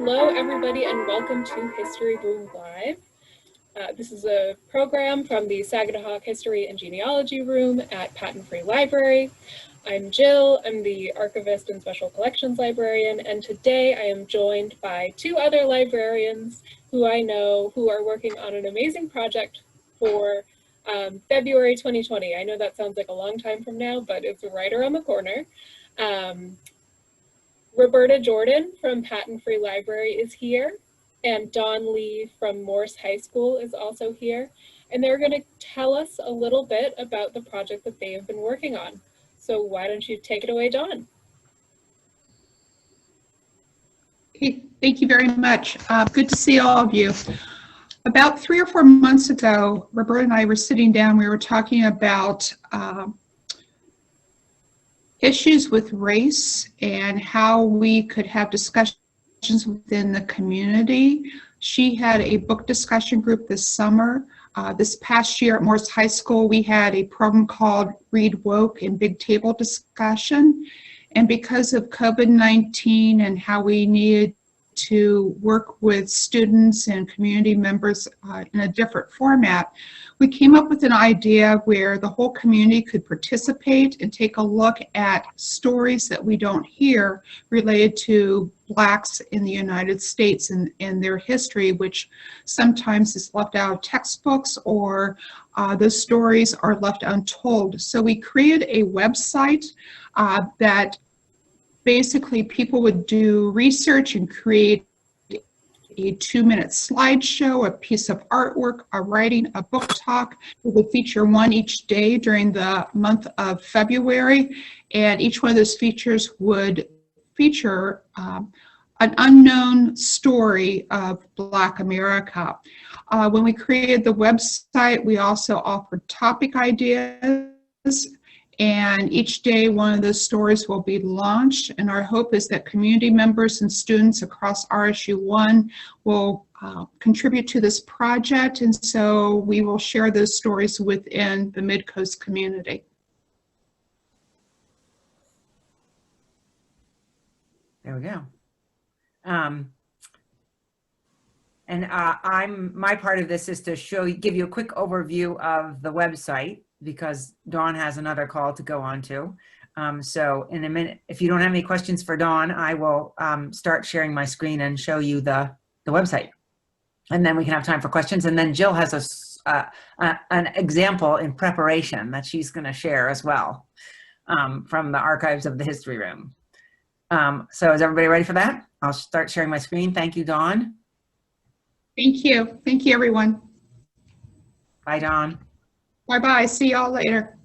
Hello, everybody, and welcome to History Room Live. This is a program from the Saginaw History and Genealogy Room at Patten Free Library. I'm Jill, I'm the Archivist and Special Collections Librarian, and today I am joined by two other librarians who I know who are working on an amazing project for February 2020. I know that sounds like a long time from now, but it's right around the corner. Roberta Jordan from Patten Free Library is here, and Dawn Lee from Morse High School is also here, and they're going to tell us a little bit about the project that they have been working on. So why don't you take it away, Dawn? Okay, thank you very much. Good to see all of you. About 3 or 4 months ago, Roberta and I were sitting down, we were talking about issues with race and how we could have discussions within the community. She had a book discussion group this summer. This past year at Morse High School, we had a program called Read Woke and Big Table Discussion. And because of COVID-19 and how we needed to work with students and community members in a different format, we came up with an idea where the whole community could participate and take a look at stories that we don't hear related to Blacks in the United States and their history, which sometimes is left out of textbooks or those stories are left untold. So we created a website that basically people would do research and create a 2-minute slideshow, a piece of artwork, a writing, a book talk. We would feature one each day during the month of February, and each one of those features would feature an unknown story of Black America. When we created the website, we also offered topic ideas, and each day one of those stories will be launched, and our hope is that community members and students across RSU1 will contribute to this project, and so we will share those stories within the Mid-Coast community. There we go. My part of this is to give you a quick overview of the website, because Dawn has another call to go on to. So in a minute, if you don't have any questions for Dawn, I will start sharing my screen and show you the website. And then we can have time for questions. And then Jill has an example in preparation that she's going to share as well from the archives of the History Room. So is everybody ready for that? I'll start sharing my screen. Thank you, Dawn. Thank you. Thank you, everyone. Bye, Dawn. Bye-bye. See y'all later.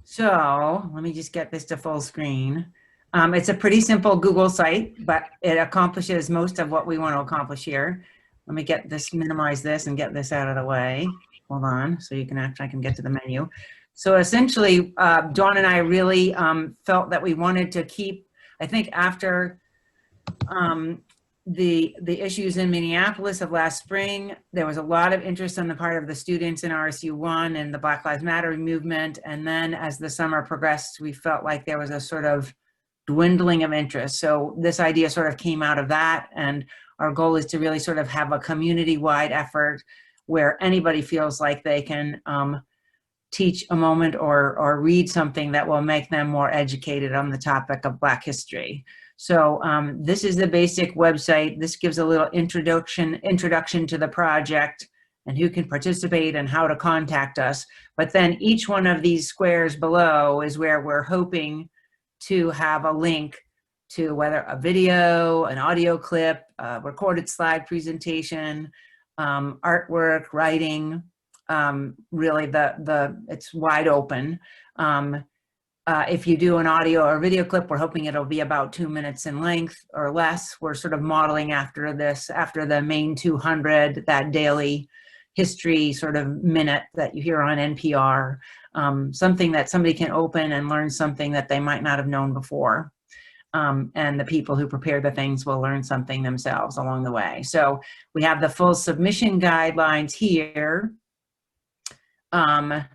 So let me just get this to full screen. It's a pretty simple Google site, but it accomplishes most of what we want to accomplish here. Let me get this, minimize this and get this out of the way. Hold on, so you can I can get to the menu. So essentially, Dawn and I really felt that we wanted to keep, I think after the issues in Minneapolis of last spring, there was a lot of interest on the part of the students in RSU1 and the Black Lives Matter movement. And then as the summer progressed, we felt like there was a sort of dwindling of interest. So this idea sort of came out of that. And our goal is to really sort of have a community-wide effort where anybody feels like they can teach a moment or read something that will make them more educated on the topic of Black history. So this is the basic website. This gives a little introduction to the project and who can participate and how to contact us. But then each one of these squares below is where we're hoping to have a link to whether a video, an audio clip, a recorded slide presentation, artwork, writing. Really it's wide open. If you do an audio or video clip, we're hoping it'll be about 2 minutes in length or less. We're sort of modeling after this, after the main 200, that daily history sort of minute that you hear on NPR, something that somebody can open and learn something that they might not have known before. And the people who prepare the things will learn something themselves along the way. So we have the full submission guidelines here. And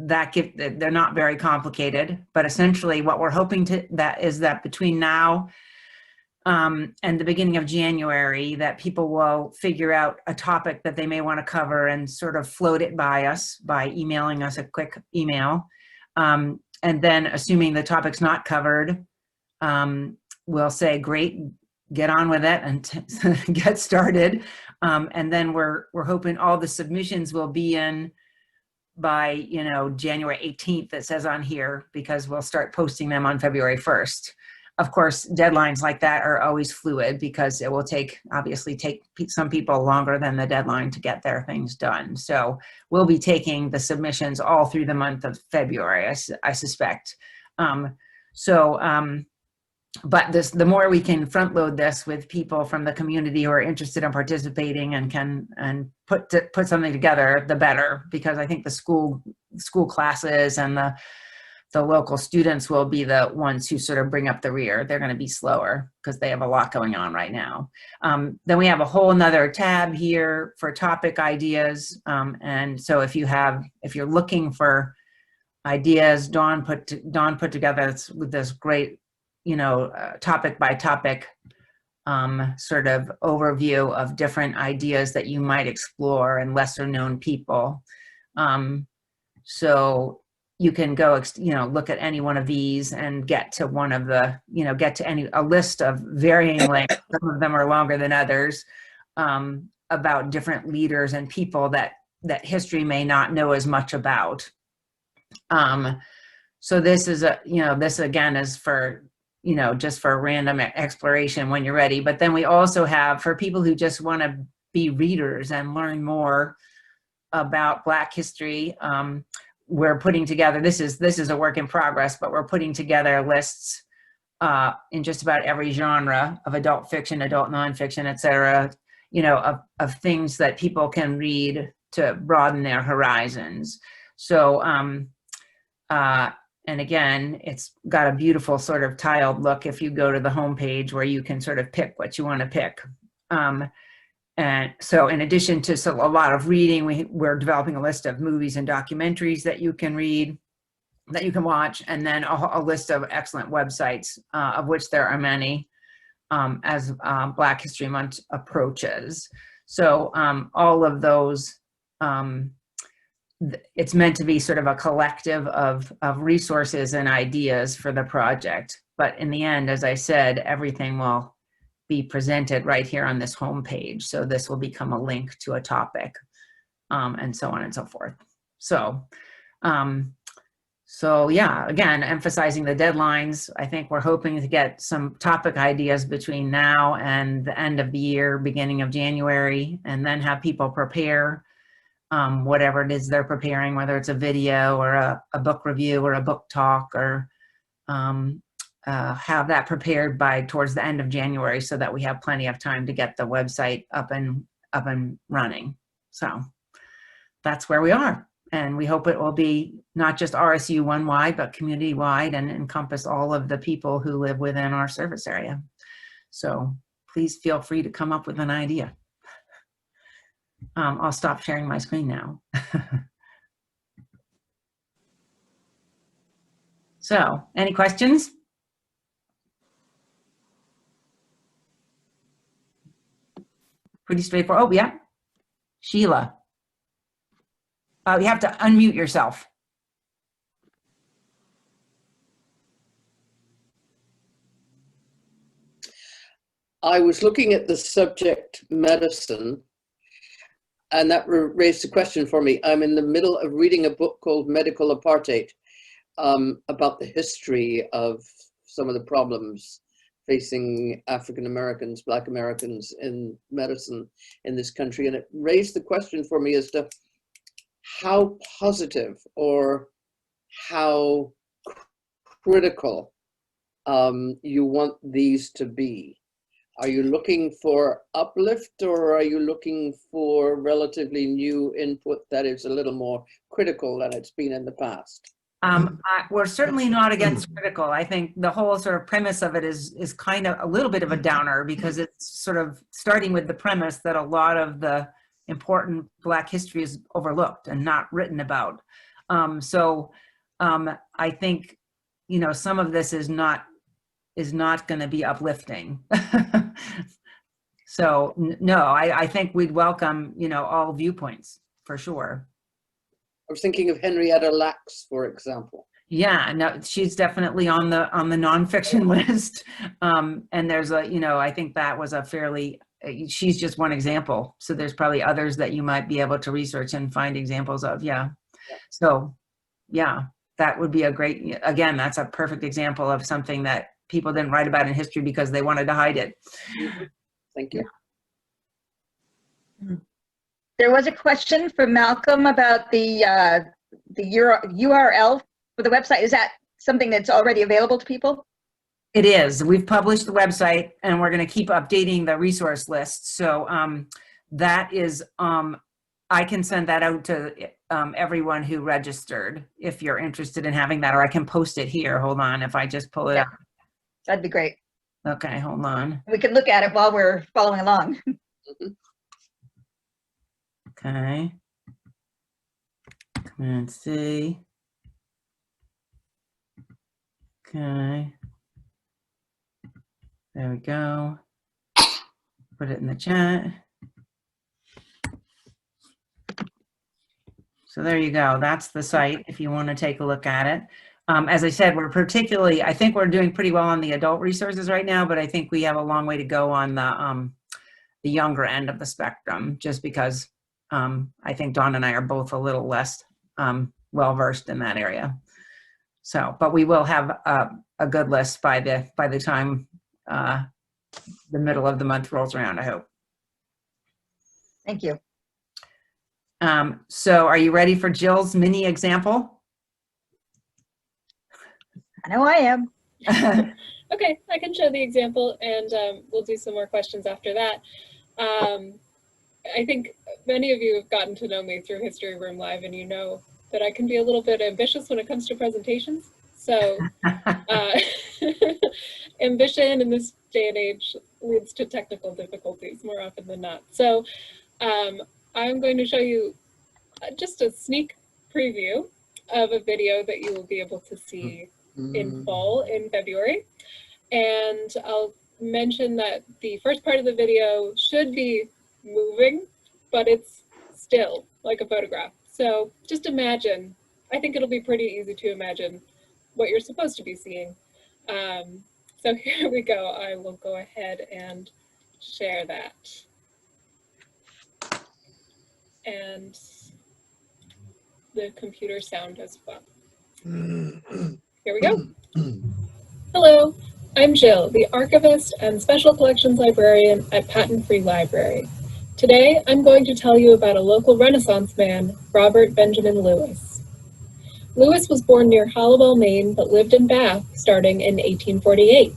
they're not very complicated, but essentially what we're hoping that between now and the beginning of January, that people will figure out a topic that they may want to cover and sort of float it by us by emailing us a quick email. And then assuming the topic's not covered, we'll say, great, get on with it and get started. And then we're hoping all the submissions will be in by, January 18th, it says on here, because we'll start posting them on February 1st. Of course, deadlines like that are always fluid because it will obviously take some people longer than the deadline to get their things done. So we'll be taking the submissions all through the month of February, I suspect. But the more we can front load this with people from the community who are interested in participating and can put something together, the better, because I think the school classes and the local students will be the ones who sort of bring up the rear. They're going to be slower because they have a lot going on right now. Then we have a whole nother tab here for topic ideas. And so if you're looking for ideas, Dawn put together this great, topic by topic sort of overview of different ideas that you might explore and lesser known people. So you can go, look at any one of these and get to one of the, a list of varying lengths. Some of them are longer than others, about different leaders and people that history may not know as much about. So this is this again is for, just for random exploration when you're ready. But then we also have, for people who just want to be readers and learn more about Black history, we're putting together, this is a work in progress, but we're putting together lists in just about every genre of adult fiction, adult nonfiction, et cetera, of things that people can read to broaden their horizons. So, and again, it's got a beautiful sort of tiled look if you go to the homepage where you can sort of pick what you want to pick. And so in addition to a lot of reading, we're developing a list of movies and documentaries that you can read, that you can watch, and then a list of excellent websites, of which there are many, as Black History Month approaches. So all of those, it's meant to be sort of a collective of resources and ideas for the project. But in the end, as I said, everything will be presented right here on this homepage. So this will become a link to a topic, and so on and so forth. So, yeah, again, emphasizing the deadlines. I think we're hoping to get some topic ideas between now and the end of the year, beginning of January, and then have people prepare whatever it is they're preparing, whether it's a video or a book review or a book talk, or have that prepared by towards the end of January so that we have plenty of time to get the website up and running. So that's where we are. And we hope it will be not just RSU-1-wide, but community-wide and encompass all of the people who live within our service area. So please feel free to come up with an idea. I'll stop sharing my screen now. So, any questions? Pretty straightforward. Oh, yeah. Sheila. You have to unmute yourself. I was looking at the subject medicine, and that raised a question for me. I'm in the middle of reading a book called Medical Apartheid, about the history of some of the problems facing African Americans, Black Americans in medicine in this country. And it raised the question for me as to how positive or how critical you want these to be. Are you looking for uplift, or are you looking for relatively new input that is a little more critical than it's been in the past? We're certainly not against critical. I think the whole sort of premise of it is kind of a little bit of a downer, because it's sort of starting with the premise that a lot of the important Black history is overlooked and not written about. I think, you know, some of this is not going to be uplifting. So no, I think we'd welcome, you know, all viewpoints for sure. I was thinking of Henrietta Lacks, for example. Yeah, no, she's definitely on the nonfiction list. And there's a, you know, I think that was a fairly, she's just one example. So there's probably others that you might be able to research and find examples of. Yeah. So yeah, that would be a great, again, that's a perfect example of something that people didn't write about in history because they wanted to hide it. Mm-hmm. Thank you. Yeah. There was a question from Malcolm about the URL for the website. Is that something that's already available to people? It is. We've published the website and we're going to keep updating the resource list. So that is, I can send that out to everyone who registered if you're interested in having that, or I can post it here. Hold on, if I just pull it up. That'd be great. Okay, hold on. We can look at it while we're following along. Okay. Come and see. Okay. There we go. Put it in the chat. So there you go. That's the site if you want to take a look at it. As I said, we're particularly, I think we're doing pretty well on the adult resources right now, but I think we have a long way to go on the younger end of the spectrum, just because I think Dawn and I are both a little less well-versed in that area. So, but we will have a good list by the time the middle of the month rolls around, I hope. Thank you. So are you ready for Jill's mini example? I know I am. Okay, I can show the example and we'll do some more questions after that. I think many of you have gotten to know me through History Room Live, and you know that I can be a little bit ambitious when it comes to presentations. So ambition in this day and age leads to technical difficulties more often than not. So I'm going to show you just a sneak preview of a video that you will be able to see in full in February. And I'll mention that the first part of the video should be moving, but it's still like a photograph. So just imagine, I think it'll be pretty easy to imagine what you're supposed to be seeing. So here we go. I will go ahead and share that. And the computer sound as well. Here we go. Hello, I'm Jill, the archivist and special collections librarian at Patten Free Library. Today, I'm going to tell you about a local Renaissance man, Robert Benjamin Lewis. Lewis was born near Hallowell, Maine, but lived in Bath starting in 1848.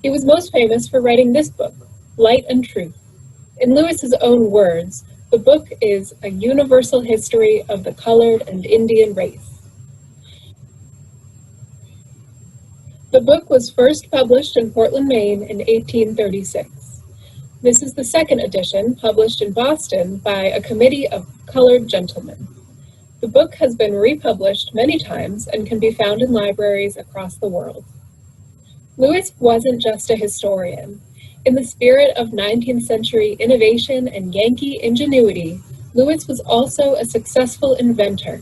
He was most famous for writing this book, Light and Truth. In Lewis's own words, the book is a universal history of the colored and Indian race. The book was first published in Portland, Maine in 1836. This is the second edition, published in Boston by a committee of colored gentlemen. The book has been republished many times and can be found in libraries across the world. Lewis wasn't just a historian. In the spirit of 19th century innovation and Yankee ingenuity, Lewis was also a successful inventor.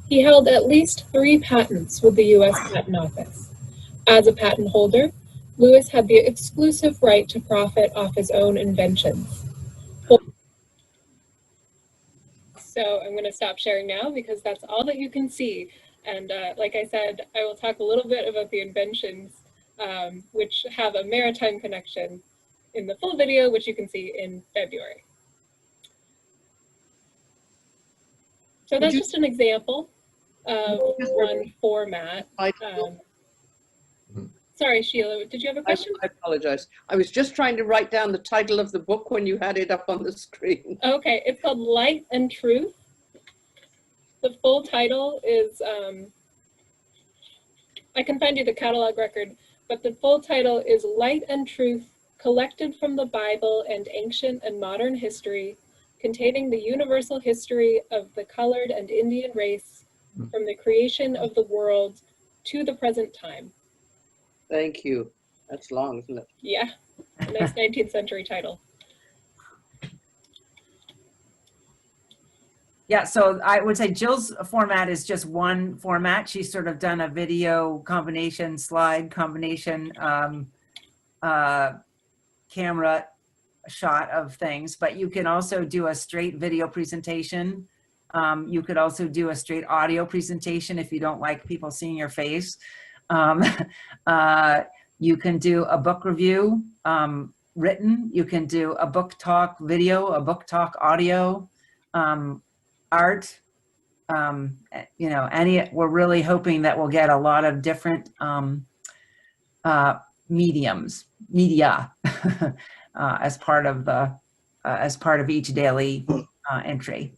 He held at least 3 patents with the U.S. Patent Office. As a patent holder, Lewis had the exclusive right to profit off his own inventions. So I'm going to stop sharing now because that's all that you can see. And like I said, I will talk a little bit about the inventions, which have a maritime connection in the full video, which you can see in February. So that's just an example of one format. Sorry, Sheila, did you have a question? I apologize. I was just trying to write down the title of the book when you had it up on the screen. Okay, it's called Light and Truth. The full title is, I can find you the catalog record, but the full title is Light and Truth, Collected from the Bible and Ancient and Modern History, containing the universal history of the colored and Indian race from the creation of the world to the present time. Thank you. That's long, isn't it? Yeah, a nice 19th century title. Yeah, so I would say Jill's format is just one format. She's sort of done a video combination, slide combination, camera shot of things, but you can also do a straight video presentation. You could also do a straight audio presentation if you don't like people seeing your face. You can do a book review written. You can do a book talk video, a book talk audio, art. You know, we're really hoping that we'll get a lot of different media as part of each daily entry.